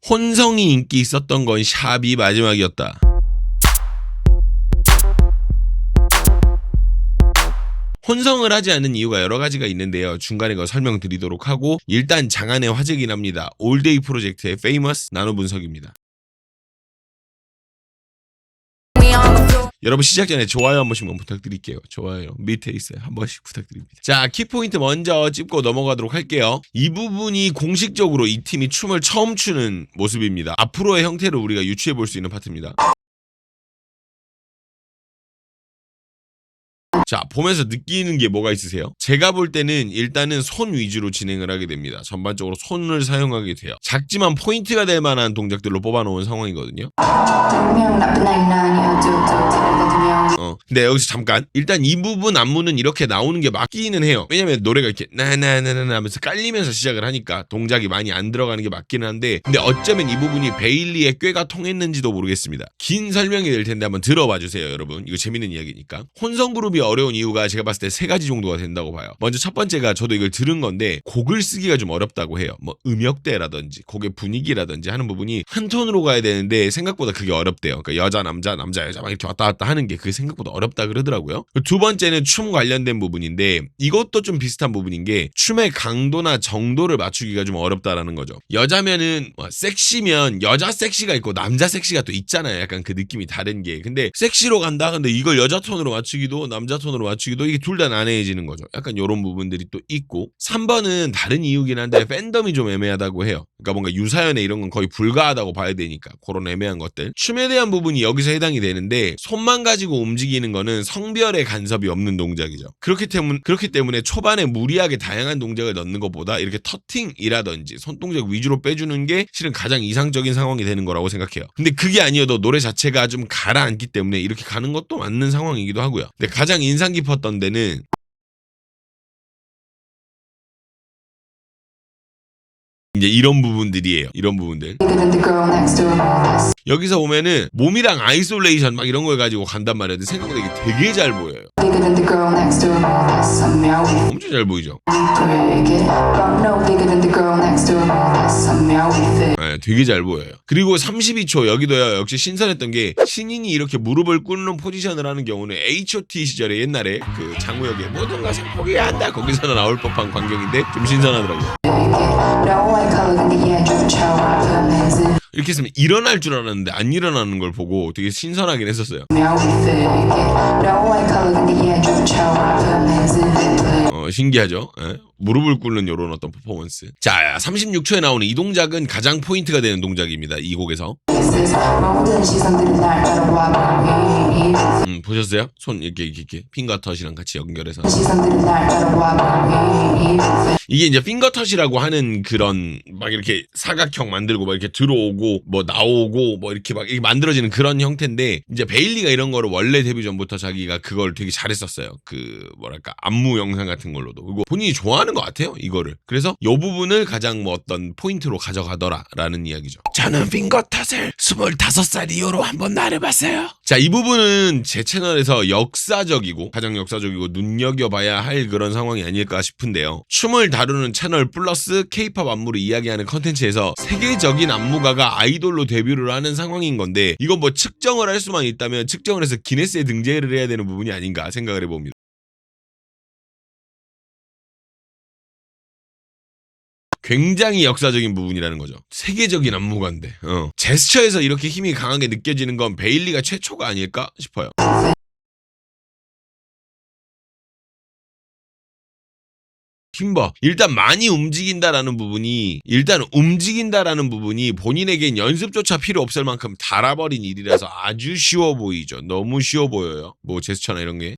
혼성이 인기 있었던 건 샵이 마지막이었다. 혼성을 하지 않는 이유가 여러 가지가 있는데요. 중간에 그거 설명드리도록 하고, 일단 장안의 화제긴 합니다. 올데이 프로젝트의 페이머스 나노 분석입니다. 여러분 시작 전에 좋아요 한 번씩만 부탁드릴게요. 좋아요 밑에 있어요. 한 번씩 부탁드립니다. 자, 키포인트 먼저 짚고 넘어가도록 할게요. 이 부분이 공식적으로 이 팀이 춤을 처음 추는 모습입니다. 앞으로의 형태를 우리가 유추해 볼 수 있는 파트입니다. 자, 보면서 느끼는 게 뭐가 있으세요? 제가 볼 때는 일단은 손 위주로 진행을 하게 됩니다. 전반적으로 손을 사용하게 돼요. 작지만 포인트가 될 만한 동작들로 뽑아놓은 상황이거든요. 근데 여기서 잠깐, 일단 이 부분 안무는 이렇게 나오는 게 맞기는 해요. 왜냐면 노래가 이렇게 나나나나 하면서 깔리면서 시작을 하니까 동작이 많이 안 들어가는 게 맞기는 한데, 근데 어쩌면 이 부분이 베일리의 꾀가 통했는지도 모르겠습니다. 긴 설명이 될 텐데 한번 들어봐 주세요, 여러분. 이거 재밌는 이야기니까. 혼성 그룹이 어려운 이유가 제가 봤을 때 세 가지 정도가 된다고 봐요. 먼저 첫 번째가, 저도 이걸 들은 건데 곡을 쓰기가 좀 어렵다고 해요. 뭐 음역대라든지 곡의 분위기라든지 하는 부분이 한 톤으로 가야 되는데 생각보다 그게 어렵대요. 그러니까 여자 남자 남자 여자 막 이렇게 왔다 갔다 하는 게 그게 생각보다 어렵다 그러더라고요. 두 번째는 춤 관련된 부분인데, 이것도 좀 비슷한 부분인 게 춤의 강도나 정도를 맞추기가 좀 어렵다라는 거죠. 여자면은 섹시면 여자 섹시가 있고 남자 섹시가 또 있잖아요. 약간 그 느낌이 다른 게. 근데 섹시로 간다. 근데 이걸 여자 톤으로 맞추기도 남자 톤으로 맞추기도 이게 둘 다 난해해지는 거죠. 약간 이런 부분들이 또 있고. 3번은 다른 이유긴 한데 팬덤이 좀 애매하다고 해요. 그러니까 뭔가 유사연애 이런 건 거의 불가하다고 봐야 되니까 그런 애매한 것들. 춤에 대한 부분이 여기서 해당이 되는데, 손만 가지고 움직이는 거는 성별의 간섭이 없는 동작이죠. 그렇기 때문에 초반에 무리하게 다양한 동작을 넣는 것보다 이렇게 터팅이라든지 손동작 위주로 빼주는 게 실은 가장 이상적인 상황이 되는 거라고 생각해요. 근데 그게 아니어도 노래 자체가 좀 가라앉기 때문에 이렇게 가는 것도 맞는 상황이기도 하고요. 근데 가장 인상 깊었던 데는 이제 이런 부분들이에요. 이런 부분들. 여기서 보면은 몸이랑 아이솔레이션 막 이런 걸 가지고 간단 말이야. 근데 생각보다 이게 되게 잘 보여요. 엄청 잘 보이죠? 네, 되게 잘 보여요. 그리고 32초 여기도요. 역시 신선했던 게, 신인이 이렇게 무릎을 꿇는 포지션을 하는 경우는 H.O.T 시절에 옛날에 그 장우혁의 모든 것을 포기해야 한다 거기서는 나올 법한 광경인데 좀 신선하더라고요. 이렇게 했으면 일어날 줄 알았는데 안 일어나는 걸 보고 되게 신선하긴 했었어요. 신기하죠? 예? 무릎을 꿇는 이런 어떤 퍼포먼스. 자, 36초에 나오는 이 동작은 가장 포인트가 되는 동작입니다. 이 곡에서. 보셨어요? 손 이렇게 핑거터시랑 같이 연결해서. 이게 이제 핑거터시라고 하는 그런 막 이렇게 사각형 만들고 막 이렇게 들어오고 뭐 나오고 뭐 이렇게 막 만들어지는 그런 형태인데, 이제 베일리가 이런 거를 원래 데뷔 전부터 자기가 그걸 되게 잘했었어요. 그 뭐랄까 안무 영상 같은 걸로도. 그리고 본인이 좋아하는 것 같아요, 이거를. 그래서 이 부분을 가장 뭐 어떤 포인트로 가져가더라라는 이야기죠. 저는 핑거터스를 25살 이후로 한번 나려봤어요. 자, 이 부분은 제 채널에서 역사적이고 가장 역사적이고 눈여겨봐야 할 그런 상황이 아닐까 싶은데요. 춤을 다루는 채널 플러스 K-팝 안무를 이야기하는 컨텐츠에서 세계적인 안무가가 아이돌로 데뷔를 하는 상황인 건데, 이거 뭐 측정을 할 수만 있다면 측정을 해서 기네스에 등재를 해야 되는 부분이 아닌가 생각을 해봅니다. 굉장히 역사적인 부분이라는 거죠. 세계적인 안무가인데 제스처에서 이렇게 힘이 강하게 느껴지는 건 베일리가 최초가 아닐까 싶어요. 팀버 일단 많이 움직인다라는 부분이 본인에겐 연습조차 필요 없을 만큼 달아버린 일이라서 아주 쉬워 보이죠. 너무 쉬워 보여요. 뭐 제스처나 이런 게.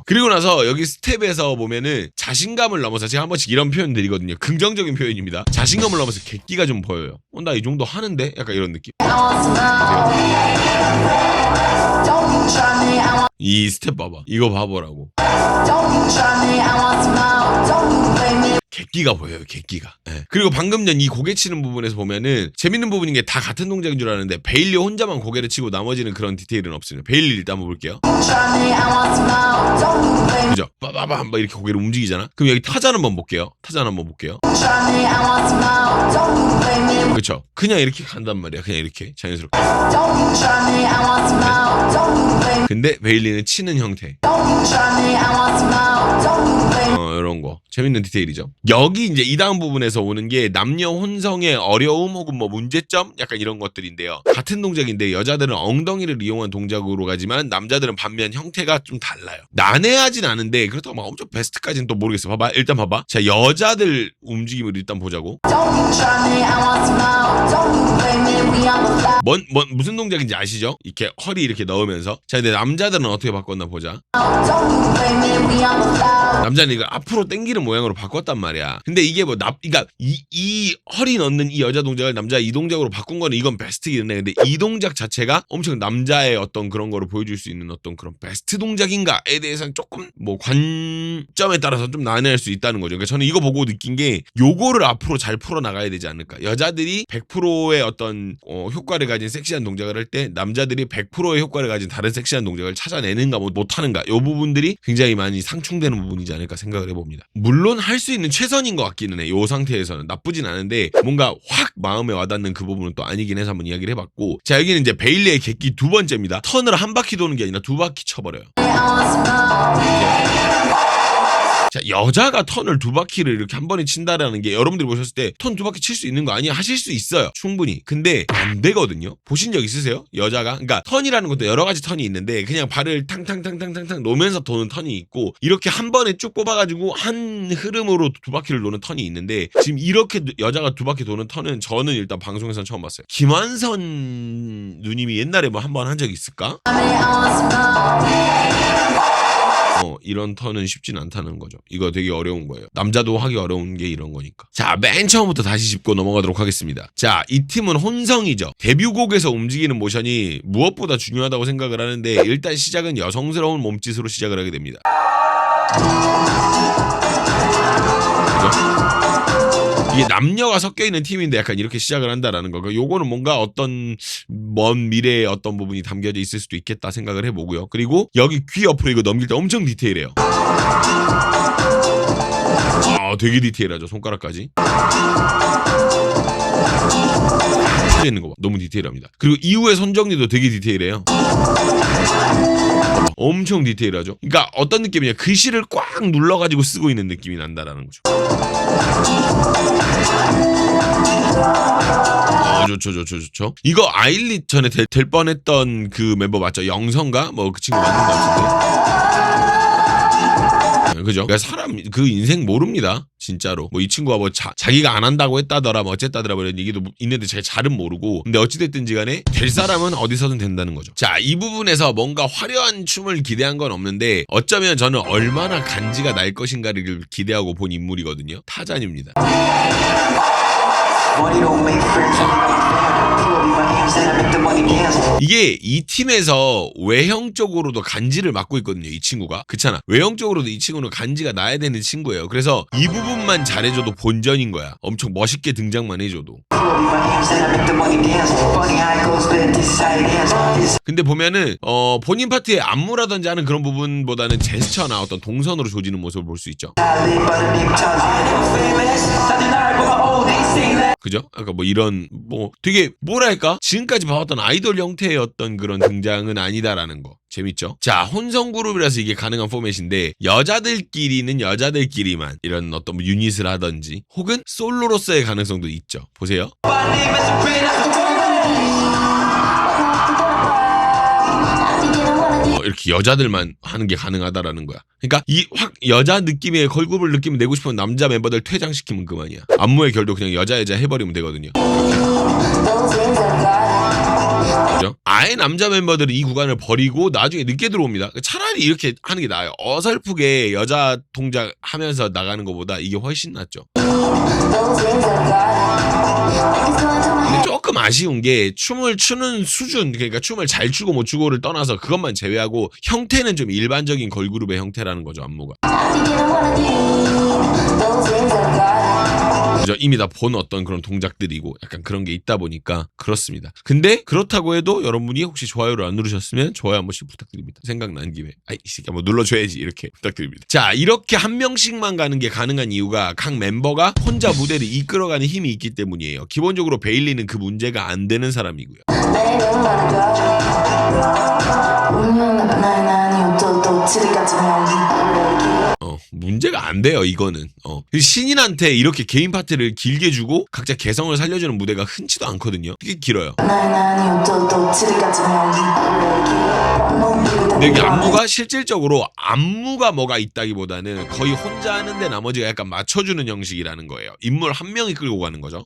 그리고 나서 여기 스텝에서 보면은 자신감을 넘어서, 제가 한 번씩 이런 표현 드리거든요. 긍정적인 표현입니다. 자신감을 넘어서 객기가 좀 보여요. 나 이 정도 하는데? 약간 이런 느낌. 이 스텝 봐봐. 이거 봐보라고. 객기가 보여요. 객기가. 예. 그리고 방금 전 이 고개 치는 부분에서 보면은 재밌는 부분인 게 다 같은 동작인 줄 알았는데 베일리 혼자만 고개를 치고 나머지는 그런 디테일은 없습니다. 베일리 일단 한번 볼게요. 그죠? 빠바바 한번 이렇게 고개를 움직이잖아. 그럼 여기 타잔 한번 볼게요. 타잔 한번 볼게요. 그렇죠. 그냥 이렇게 간단 말이야. 그냥 이렇게 자연스럽게. 근데 베일리는 치는 형태. 이런 거 재밌는 디테일이죠. 여기 이제 이 다음 부분에서 오는 게 남녀 혼성의 어려움 혹은 뭐 문제점 약간 이런 것들인데요. 같은 동작인데 여자들은 엉덩이를 이용한 동작으로 가지만 남자들은 반면 형태가 좀 달라요. 난해하진 않은데 그렇다고 막 엄청 베스트까지는 또 모르겠어. 봐봐. 일단 봐봐. 자, 여자들 움직임을 일단 보자고. 무슨 동작인지 아시죠? 이렇게 허리 이렇게 넣으면서. 자, 근데 남자들은 어떻게 바꿨나 보자. 남자는 이거 앞으로 당기는 모양으로 바꿨단 말이야. 근데 이게 뭐 그러니까 이 허리 넣는 이 여자 동작을 남자 이 동작으로 바꾼 거는 이건 베스트긴 해. 근데 이 동작 자체가 엄청 남자의 어떤 그런 거를 보여줄 수 있는 어떤 그런 베스트 동작인가에 대해서는 조금 뭐 관점에 따라서 좀 난해할 수 있다는 거죠. 그러니까 저는 이거 보고 느낀 게 요거를 앞으로 잘 풀어 나가야 되지 않을까. 여자들이 100%의 어떤 효과를 가진 섹시한 동작을 할 때 남자들이 100%의 효과를 가진 다른 섹시한 동작을 찾아내는가 못하는가 요 부분들이 굉장히 많이 상충되는 부분이지 않을까 생각을 해봅니다. 물론 할 수 있는 최선인 것 같기는 해. 요 상태에서는 나쁘진 않은데 뭔가 확 마음에 와닿는 그 부분은 또 아니긴 해서 한번 이야기를 해봤고, 자, 여기는 이제 베일리의 객기 두 번째입니다. 턴을 한 바퀴 도는 게 아니라 두 바퀴 쳐버려요. 자, 여자가 턴을 두 바퀴를 이렇게 한 번에 친다라는 게 여러분들이 보셨을 때 턴 두 바퀴 칠 수 있는 거 아니야? 하실 수 있어요. 충분히. 근데 안 되거든요. 보신 적 있으세요? 여자가. 그러니까 턴이라는 것도 여러 가지 턴이 있는데 그냥 발을 탕탕탕탕탕탕 놓으면서 도는 턴이 있고 이렇게 한 번에 쭉 뽑아가지고 한 흐름으로 두 바퀴를 도는 턴이 있는데 지금 이렇게 여자가 두 바퀴 도는 턴은 저는 일단 방송에서 처음 봤어요. 김완선 누님이 옛날에 뭐 한 번 한 적이 있을까? 이런 턴은 쉽진 않다는 거죠. 이거 되게 어려운 거예요. 남자도 하기 어려운 게 이런 거니까. 자, 맨 처음부터 다시 짚고 넘어가도록 하겠습니다. 자, 이 팀은 혼성이죠. 데뷔곡에서 움직이는 모션이 무엇보다 중요하다고 생각을 하는데 일단 시작은 여성스러운 몸짓으로 시작을 하게 됩니다. 그죠? 이게 남녀가 섞여있는 팀인데 약간 이렇게 시작을 한다라는 거. 요거는 뭔가 어떤 먼 미래의 어떤 부분이 담겨져 있을 수도 있겠다 생각을 해보고요. 그리고 여기 귀 옆으로 이거 넘길 때 엄청 디테일해요. 되게 디테일하죠. 손가락까지. 있는 거 봐. 너무 디테일합니다. 그리고 이후에 손 정리도 되게 디테일해요. 엄청 디테일하죠. 그러니까 어떤 느낌이냐, 글씨를 꽉 눌러가지고 쓰고 있는 느낌이 난다라는 거죠. 좋죠. 이거 아일릿 전에 될 뻔했던 그 멤버 맞죠? 영성가? 뭐 그 친구 맞는 것 같은데. 그죠? 그러니까 사람 그 인생 모릅니다. 진짜로. 뭐 이 친구가 뭐 자기가 안 한다고 했다더라 뭐 어쨌다더라 뭐 이런 얘기도 있는데 제가 잘은 모르고, 근데 어찌됐든지 간에 될 사람은 어디서든 된다는 거죠. 자, 이 부분에서 뭔가 화려한 춤을 기대한 건 없는데 어쩌면 저는 얼마나 간지가 날 것인가를 기대하고 본 인물이거든요. 타잔입니다. 이게 이 팀에서 외형적으로도 간지를 맡고 있거든요. 이 친구가. 그렇잖아. 외형적으로도 이 친구는 간지가 나야 되는 친구예요. 그래서 이 부분만 잘해줘도 본전인 거야. 엄청 멋있게 등장만 해줘도. 근데 보면은 본인 파트에 안무라든지 하는 그런 부분보다는 제스처나 어떤 동선으로 조지는 모습을 볼 수 있죠. 그죠? 아까 뭐 이런 뭐 되게 뭐랄까 지금까지 봐왔던 아이돌 형태의 어떤 그런 등장은 아니다라는 거. 재밌죠? 자, 혼성 그룹이라서 이게 가능한 포맷인데 여자들끼리는 여자들끼리만 이런 어떤 뭐 유닛을 하든지 혹은 솔로로서의 가능성도 있죠. 보세요. 이렇게 여자들만 하는 게 가능하다라는 거야. 그러니까 이 확 여자 느낌의 걸그룹을 느낌 내고 싶으면 남자 멤버들 퇴장시키면 그만이야. 안무의 결도 그냥 여자 해버리면 되거든요. 그죠? 아예 남자 멤버들은 이 구간을 버리고 나중에 늦게 들어옵니다. 차라리 이렇게 하는 게 나아요. 어설프게 여자 동작 하면서 나가는 것보다 이게 훨씬 낫죠. 근데 조금 아쉬운 게 춤을 추는 수준, 그러니까 춤을 잘 추고 못 추고를 떠나서 그것만 제외하고 형태는 좀 일반적인 걸그룹의 형태라는 거죠, 안무가. 그죠? 이미 다 본 어떤 그런 동작들이고 약간 그런 게 있다 보니까 그렇습니다. 근데 그렇다고 해도 여러분이 혹시 좋아요를 안 누르셨으면 좋아요 한 번씩 부탁드립니다. 생각난 김에 아이 이 새끼 한번 눌러줘야지 이렇게 부탁드립니다. 자, 이렇게 한 명씩만 가는 게 가능한 이유가 각 멤버가 혼자 무대를 이끌어가는 힘이 있기 때문이에요. 기본적으로 베일리는 그 문제가 안 되는 사람이고요. 문제가 안 돼요, 이거는. 신인한테 이렇게 개인 파트를 길게 주고 각자 개성을 살려주는 무대가 흔치도 않거든요. 되게 길어요. 근데 여기 안무가 실질적으로 안무가 뭐가 있다기보다는 거의 혼자 하는데 나머지가 약간 맞춰주는 형식이라는 거예요. 인물 한 명이 끌고 가는 거죠.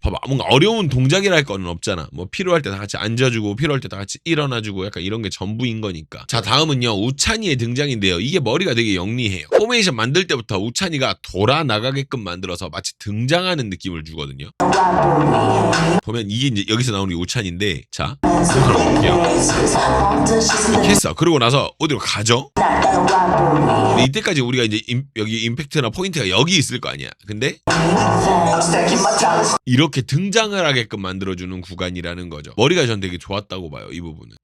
봐봐, 뭔가 어려운 동작이라 할 거는 없잖아. 뭐 필요할 때 다 같이 앉아주고 필요할 때 다 같이 일어나주고 약간 이런 게 전부인 거니까. 자, 다음은요 우찬이의 등장인데요. 이게 머리가 되게 영리해요. 포메이션 만들 때부터 우찬이가 돌아 나가게끔 만들어서 마치 등장하는 느낌을 주거든요. 보면 이게 이제 여기서 나오는 게 우찬인데, 자 들어볼게요. 이렇게 했어. 그러고 나서 어디로 가죠? 근데 이때까지 우리가 이제 여기 임팩트나 포인트가 여기 있을 거 아니야. 근데 이렇게 등장을 하게끔 만들어주는 구간이라는 거죠. 머리가 전 되게 좋았다고 봐요, 이 부분은.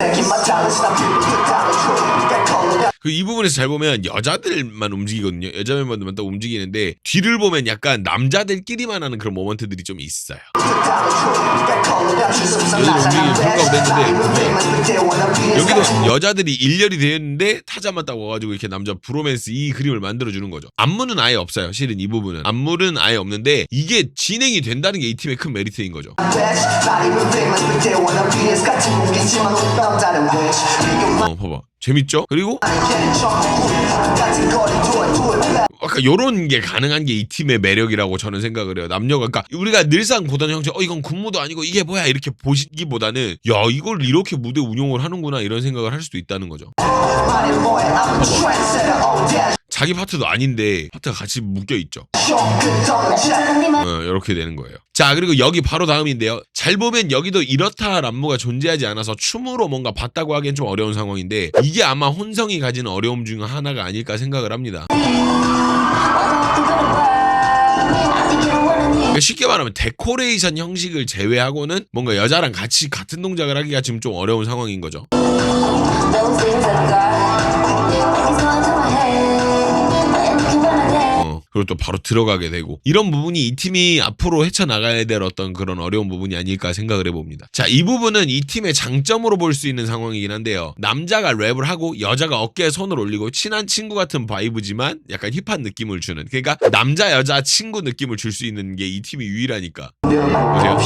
이 부분에서 잘 보면 여자들만 움직이거든요. 여자 멤버들만 딱 움직이는데 뒤를 보면 약간 남자들끼리만 하는 그런 모먼트들이 좀 있어요. 여자들 움직이는 평가도 했는데 여기도 여자들이 일렬이 되어 있는데 타자만 딱 와가지고 이렇게 남자 브로맨스 이 그림을 만들어주는 거죠. 안무는 아예 없어요. 실은 이 부분은 안무는 아예 없는데 이게 진행이 된다는 게 이 팀의 큰 메리트인 거죠. 봐봐. 재밌죠? 그리고 아까 요런 게 가능한 게 이 팀의 매력이라고 저는 생각을 해요. 남녀가, 그러니까 우리가 늘상 보던 형태, 이건 군무도 아니고 이게 뭐야 이렇게 보시기보다는 야 이걸 이렇게 무대 운용을 하는구나 이런 생각을 할 수도 있다는 거죠. 자기 파트도 아닌데 파트가 같이 묶여있죠. 이렇게 되는 거예요. 자, 그리고 여기 바로 다음인데요. 잘 보면 여기도 이렇다 할 안무가 존재하지 않아서 춤으로 뭔가 봤다고 하기엔 좀 어려운 상황인데 이게 아마 혼성이 가진 어려움 중 하나가 아닐까 생각을 합니다. 쉽게 말하면 데코레이션 형식을 제외하고는 뭔가 여자랑 같이 같은 동작을 하기가 지금 좀 어려운 상황인 거죠. 그리고 또 바로 들어가게 되고 이런 부분이 이 팀이 앞으로 헤쳐나가야 될 어떤 그런 어려운 부분이 아닐까 생각을 해봅니다. 자, 이 부분은 이 팀의 장점으로 볼 수 있는 상황이긴 한데요. 남자가 랩을 하고 여자가 어깨에 손을 올리고 친한 친구 같은 바이브지만 약간 힙한 느낌을 주는, 그러니까 남자 여자 친구 느낌을 줄 수 있는 게 이 팀이 유일하니까. 보세요.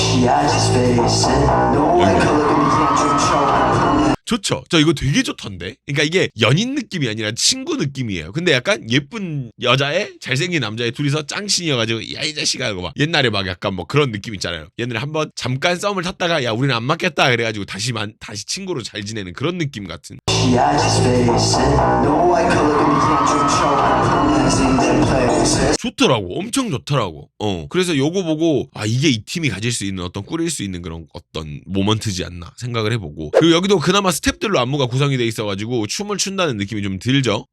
좋죠. 저 이거 되게 좋던데. 그러니까 이게 연인 느낌이 아니라 친구 느낌이에요. 근데 약간 예쁜 여자애 잘생긴 남자애 둘이서 짱신이어가지고 야 이 자식아 하고 막 옛날에 막 약간 뭐 그런 느낌 있잖아요. 옛날에 한번 잠깐 썸을 탔다가 야 우리는 안 맞겠다 그래가지고 다시 친구로 잘 지내는 그런 느낌 같은. 좋더라고. 엄청 좋더라고. 그래서 요거 보고 아 이게 이 팀이 가질 수 있는 어떤 꾸릴 수 있는 그런 어떤 모먼트지 않나 생각을 해보고, 그리고 여기도 그나마 스텝들로 안무가 구성이 돼 있어가지고 춤을 춘다는 느낌이 좀 들죠.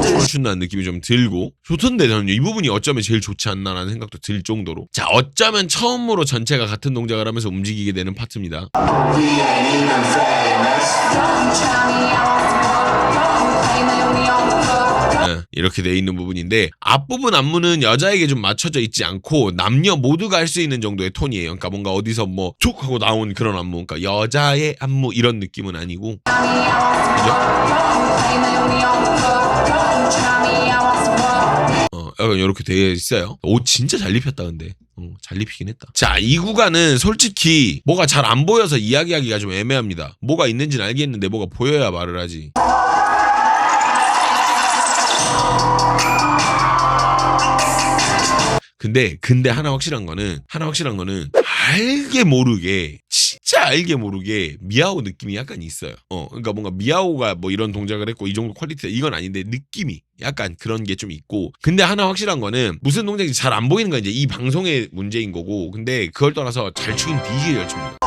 춤을 춘다는 느낌이 좀 들고 좋던데 저는 이 부분이 어쩌면 제일 좋지 않나라는 생각도 들 정도로. 자, 어쩌면 처음으로 전체가 같은 동작을 하면서 움직이게 되는 파트입니다. 이렇게 돼 있는 부분인데 앞부분 안무는 여자에게 좀 맞춰져 있지 않고 남녀 모두가 할 수 있는 정도의 톤이에요. 그러니까 뭔가 어디서 뭐 툭 하고 나온 그런 안무, 그러니까 여자의 안무 이런 느낌은 아니고, 그죠? 약간 이렇게 되어 있어요. 옷 진짜 잘 입혔다 근데. 잘 입히긴 했다. 자, 이 구간은 솔직히 뭐가 잘 안 보여서 이야기하기가 좀 애매합니다. 뭐가 있는지는 알겠는데 뭐가 보여야 말을 하지. 근데 하나 확실한 거는 알게 모르게 진짜 알게 모르게 미야오 느낌이 약간 있어요. 그러니까 뭔가 미야오가 뭐 이런 동작을 했고 이 정도 퀄리티다 이건 아닌데 느낌이 약간 그런 게 좀 있고. 근데 하나 확실한 거는 무슨 동작인지 잘 안 보이는 건 이제 이 방송의 문제인 거고, 근데 그걸 떠나서 잘 추긴 되게 잘 춥니다.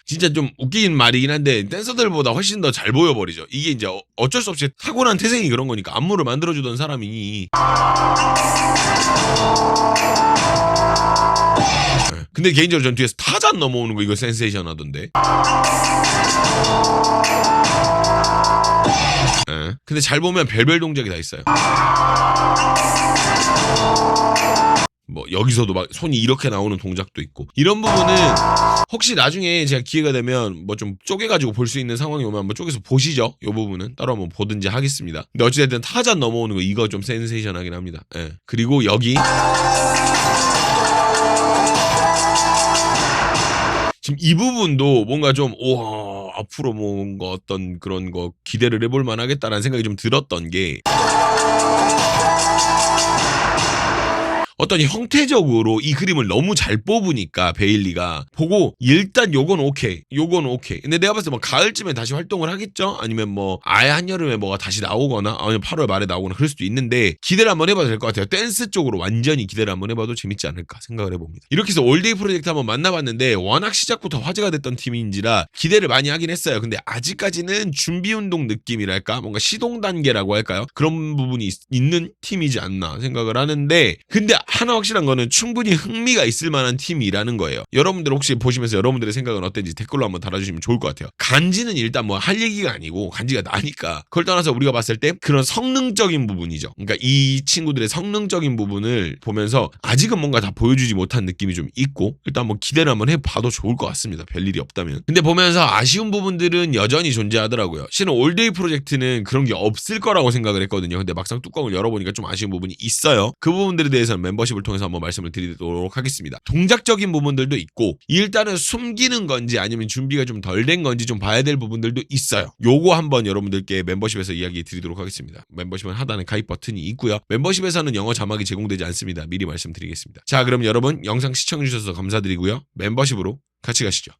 진짜 좀 웃긴 말이긴 한데 댄서들보다 훨씬 더 잘 보여버리죠. 이게 이제 어쩔 수 없이 타고난 태생이 그런 거니까. 안무를 만들어주던 사람이. 근데 개인적으로 전 뒤에서 타잔 넘어오는 거 이거 센세이션 하던데. 근데 잘 보면 별별 동작이 다 있어요. 뭐 여기서도 막 손이 이렇게 나오는 동작도 있고. 이런 부분은 혹시 나중에 제가 기회가 되면 뭐 좀 쪼개가지고 볼 수 있는 상황이 오면 한번 쪼개서 보시죠. 이 부분은 따로 한번 보든지 하겠습니다. 근데 어찌됐든 타잔 넘어오는 거 이거 좀 센세이션하긴 합니다. 그리고 여기 지금 이 부분도 뭔가 좀 우와 앞으로 뭔가 어떤 그런 거 기대를 해볼 만하겠다라는 생각이 좀 들었던 게, 어떤 형태적으로 이 그림을 너무 잘 뽑으니까 베일리가 보고 일단 요건 오케이, 요건 오케이. 근데 내가 봤을 때 뭐 가을쯤에 다시 활동을 하겠죠? 아니면 뭐 아예 한여름에 뭐가 다시 나오거나 아니면 8월 말에 나오거나 그럴 수도 있는데 기대를 한번 해봐도 될 것 같아요. 댄스 쪽으로 완전히 기대를 한번 해봐도 재밌지 않을까 생각을 해봅니다. 이렇게 해서 올데이 프로젝트 한번 만나봤는데 워낙 시작부터 화제가 됐던 팀인지라 기대를 많이 하긴 했어요. 근데 아직까지는 준비운동 느낌이랄까? 뭔가 시동 단계라고 할까요? 그런 부분이 있는 팀이지 않나 생각을 하는데, 근데 하나 확실한 거는 충분히 흥미가 있을 만한 팀이라는 거예요. 여러분들 혹시 보시면서 여러분들의 생각은 어땠는지 댓글로 한번 달아주시면 좋을 것 같아요. 간지는 일단 뭐 할 얘기가 아니고 간지가 나니까 그걸 떠나서 우리가 봤을 때 그런 성능적인 부분이죠. 그러니까 이 친구들의 성능적인 부분을 보면서 아직은 뭔가 다 보여주지 못한 느낌이 좀 있고, 일단 한번 기대를 한번 해봐도 좋을 것 같습니다. 별일이 없다면. 근데 보면서 아쉬운 부분들은 여전히 존재하더라고요. 실은 올데이 프로젝트는 그런 게 없을 거라고 생각을 했거든요. 근데 막상 뚜껑을 열어보니까 좀 아쉬운 부분이 있어요. 그 부분들에 대해서는 멤버십을 통해서 한번 말씀을 드리도록 하겠습니다. 동작적인 부분들도 있고 일단은 숨기는 건지 아니면 준비가 좀 덜 된 건지 좀 봐야 될 부분들도 있어요. 요거 한번 여러분들께 멤버십에서 이야기 드리도록 하겠습니다. 멤버십은 하단에 가입 버튼이 있고요. 멤버십에서는 영어 자막이 제공되지 않습니다. 미리 말씀드리겠습니다. 자, 그럼 여러분 영상 시청해주셔서 감사드리고요. 멤버십으로 같이 가시죠.